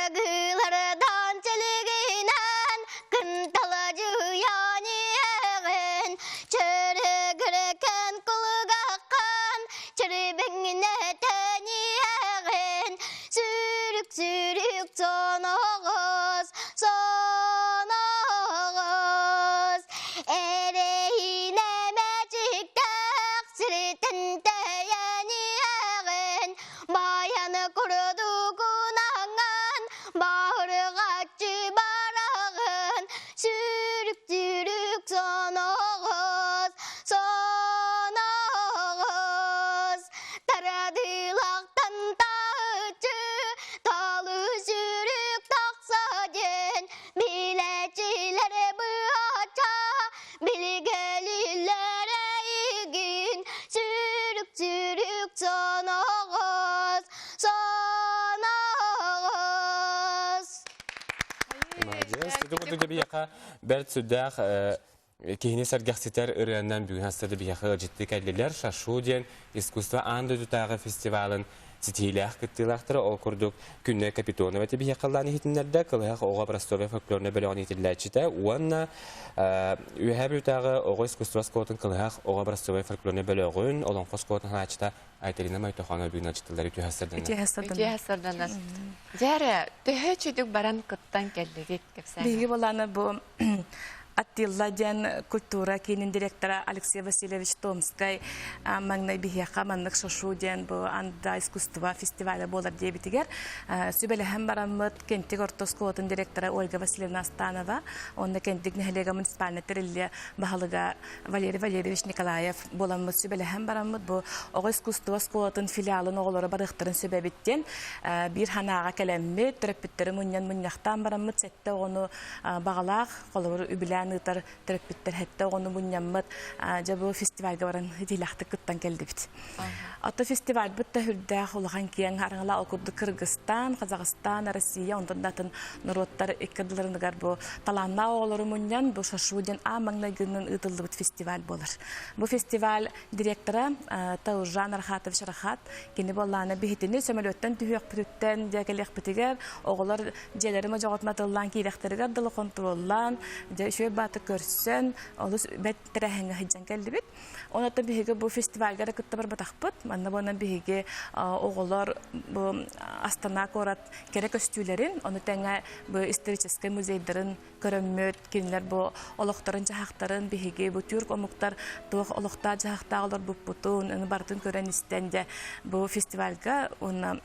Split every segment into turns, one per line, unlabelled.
Taragılardan çeliginen kıntalıcı yanıgın çörü güreken kulgakan çörü bengine teniyegin sürük sürük sonoguz sonoguz ereyine mecik taksiri tente yanıgın bayanı kurudu kunangan bağırı kaçı barağın sürük sürük sonoguz sonoguz taradılaktan tağıcı talı sürük taksacın bilecilere bıaça bilgelilere ilgin sürük sürük sonoguz sonoguz.
Молодец. Ты думаешь, что бияха берт судах кихини саргахситер ыряндан бүгін хастады бияха житті кәлелер шашуден искусство анды дутағы фестивалын сетилях кыттылақтыры ол күрдік күнне Капитонова те бияқаланы хитінлерді кылыяқ оға простовия фольклорны бөліғын етілләчіті уанна үйәбі дутағы оға искусство скотын кылыяқ оға простовия фольклорны бөліғын олон қос скотын хачыта Айтарина Майтохана бүгін ачыттылары үті хастырданы.
Үті хастырданы. Жәрі, түхі чүдік баран күттан кәлдігет кепсәні.
Биги боланы бу Аттилла ден культура кейнин директора Алексей Васильевич Томскай маңнай бихияқа маннық шошу ден бу анда искусство фестиваля болар дебитигер. Сүбелі хэм барамыт кенттик ортоскотын директора Ольга Васильевна Астанова, онда кенттик нехелега муниципальный терилле бахалыга Валерий Валерьевич Николаев боламыт сүбелі хэм барамыт бу оғы искусство скотын филиалын оғылары барықтырын сөбәбіттен бір ханаға кәлеммет, түріппіттері мұньяқтан барамыт сәтті оғыны бағалақ, қолы үбілән ытар терапевттер хәтта ону bunyanmat жабы фестивальга баран дилахты кыттан келди бит. Ата фестиваль бутта хүрдәх улган киен араңла окурды Кыргызстан, Казакстан, Россия ондан датын народтар эккадларынгар бу таланна олору муньян бу шашуден амаңнагынын ытылды бит фестиваль болар. Бу фестиваль директоры Таужан Архатов Шарахат кини болланы бихитини сөмөлөттөн түһөк бүтүттен дәкелек битигер оголар желерime жоготматыллан кирехтерге дылы контроллан же баты көрсен, олус бәттерәһеңе хиҗан келди бит. Онда биһиге бу фестивальгә кытта бар батакпыт. Манна бона биһиге оголар бу Астана корат керек көстүләрен, аны тәңә бу исторический музейдәрен көрөммөт кинләр бу олоктарын жахактарын биһиге бу түрк омуктар тох олокта жахактагылар бу путун, аны бартын көрән истәнде бу фестивальгә оны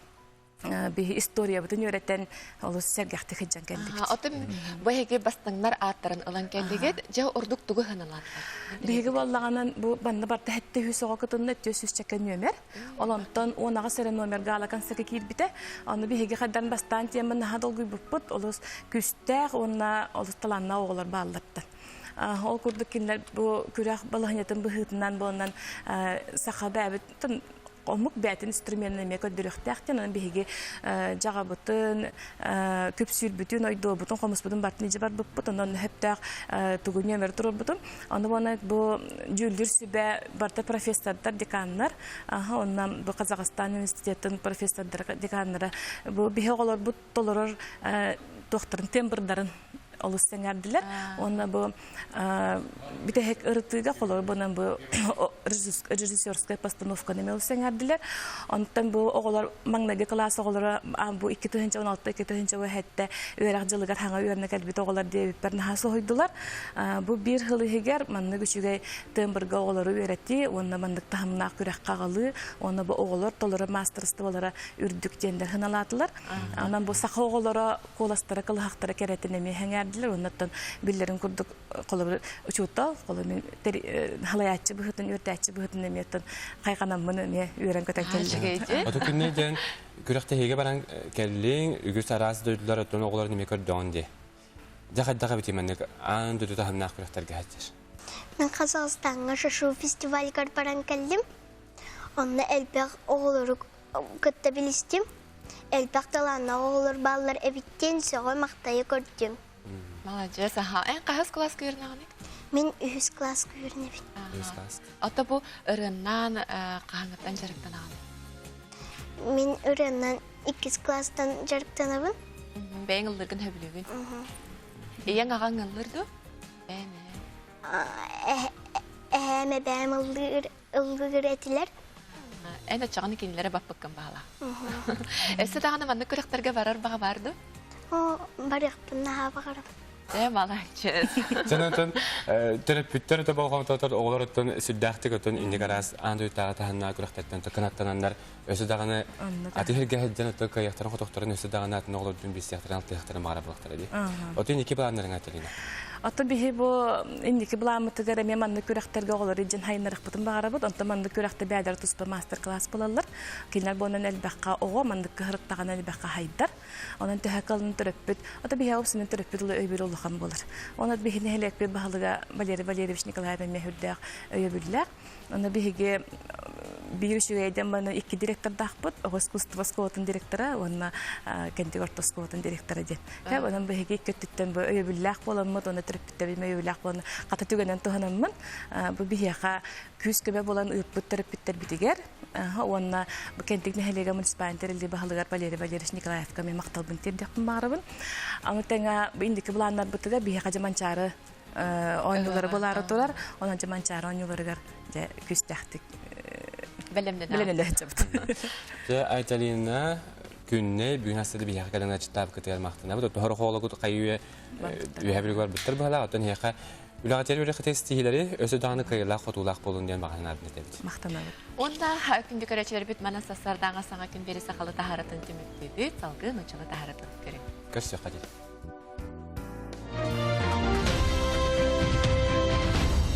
bir история бүтін өреттен олыс сәргәхті хиджан кәлдік.
Отым бәйге бастыңнар аттарын ылан кәлдігет, жа ордук туғы ханалар.
Бәйге боллағанан бұл банды барты хәтті хүсіға күтінні төс үсчәккен нөмер. Олантан онаға сәрі нөмерге алакан сәкі кейд біті. Оны бәйге қаддан бастан темін хадыл гүй бұппыт, олыс күстәқ, онна олыс таланна оғылар бағылатты. Ол күрдік кенлер бұл күрәқ балығынетін бұғытынан болынан сақады әбіттін Омук бәтин инструментный мекод дөрөхтәхтен аны биһиге жагабытын көпсүл бүтүн ойдо бутун комус бутун бартын ижи бар бутун аны хептак тугун нөмер турur бутун аны бана бу жүлдүр сүбә барта профессордар деканнар оннан бу Казакстан университетин профессордар деканнары бу биһиголор бут толорор докторын тембрдарын олус сеңәрдилер. Онна бу битек ыртыга колор бунан бу режиссерская постановка немел сеңәрдилер. Онтан бу оголар маңнага класс оголар бу 2016-2017 вахетте өрәк җылыгар хаңа өрнәк әлбит оголар дип бернәһә сойдылар. Бу бир хылыгар манны күчүгә тембрга оголар өйрәтти. Онна мандык тахымна күрәк кагылы. Онна бу оголар толары мастерстволары үрдүк дендер хыналатылар. Анан бу саха оголара коластары кылыктары керетене мехәңәр Оннаттан биллерин курдук колы учуттал, колы халаячы быһытын, өртәчы быһытын эметтен кайганам мыны ме үйрән көтәк келди.
Ото күннәдән күрәктә һеге баран кәллең үгүс арасы дөйдләр өтөн оглар неме көрдөн ди. Жахаддага битеменник ан дөйдә ханнак күрәктәргә хәттер.
Мен Казакстанга шашу фестивальгә баран келдим. Онны элбәк оглары кытта билистим. Элбәк таланна оглар баллар эбиттен сөгө мактайы көрдүм.
Молодец, аха. Эн кахас класс көрнәгәник?
Мен үз класс көрнәм.
Ата бу ырыннан кахаңыттан жарыктан алган.
Мен ырыннан 2 класстан жарыктанабын.
бәйін ыллыргын хөбілігін. Ияң ағаң ыллырды? Бәйме.
Әме бәм ылгыр етілер.
Әне чағаны кенелері баппыққан бағала. Әсі дағаны манны күріқтерге барар баға барды?
Барықпын наға бағарым.
Малайчыз.
Жанатын терапевттер өте болған тұтыр, олар өттін сүддәқтік өттін индегарас анды өттағы тағына күріқтеттен тұқынаттанандар өсі дағаны атығырға әдден өтті қайықтарын құтықтырын өсі дағаны атын оғылырдың бес яқтырын алты яқтырын мағара бұлақтары дей. Өтін екі баланларын әтеліне.
Ата бихи бу индики буламытыгар эме манны күрәхтерге олар иҗен хайнарык бутын багарабыт. Онта манны күрәхте бәдәр туспа мастер-класс булалар. Кинләр бонан элбәккә ого манны кырыктаган элбәккә хайдар. Онан тәһәкәлне төрөппүт. Ата бихи усны төрөппүт өйбүр улхан булыр. Онат бихи нәһәлек бе баһалыга Валерий Валерьевич Николаев мәһүрдәк өйбүлләр. Онда бихиге биюшүгәйдән маны ике директор дахпыт. Искусство скотын директоры, онна кентигорто скотын директоры ден. Һәм онан бихиге көттүттән бу өйбүлләк боламыт. Оны терапевттер мәйүләк болан ката түгәнән тоханаммын. Бу бихяка күз көбе болан ыппыт терапевттер битигер. Онна бу кентик нәһәлеге муниципалитет баһалыгар Валерий Валерьевич Николаевка мен макталбын тирдәк барабын. Аны тәңә бу индики буланнар бутыга бихяка жаманчары ойнулары болары турар. Онан жаманчары ойнуларыгар күз тәхтик. Белемдә чабыт.
Айталина күнне бүгін астады бияқ кәліңі чыттап күтігер мақтына. Бұд тұхары қолы күт қайуы үйәбілік бар бұттыр бұғала. Оттан еқа үліғатері өрі қытай стихилері өсі дағыны қайылақ, қотулақ болуын ден бағанын ардын етеміз.
Мақтана бұд.
Онда күнді көрәчілер бүт мана сасардаңа саңа күн бері сақалы тахаратын түміктеді, салғы нұчылы тахаратын көрем.
Көрсі қадет.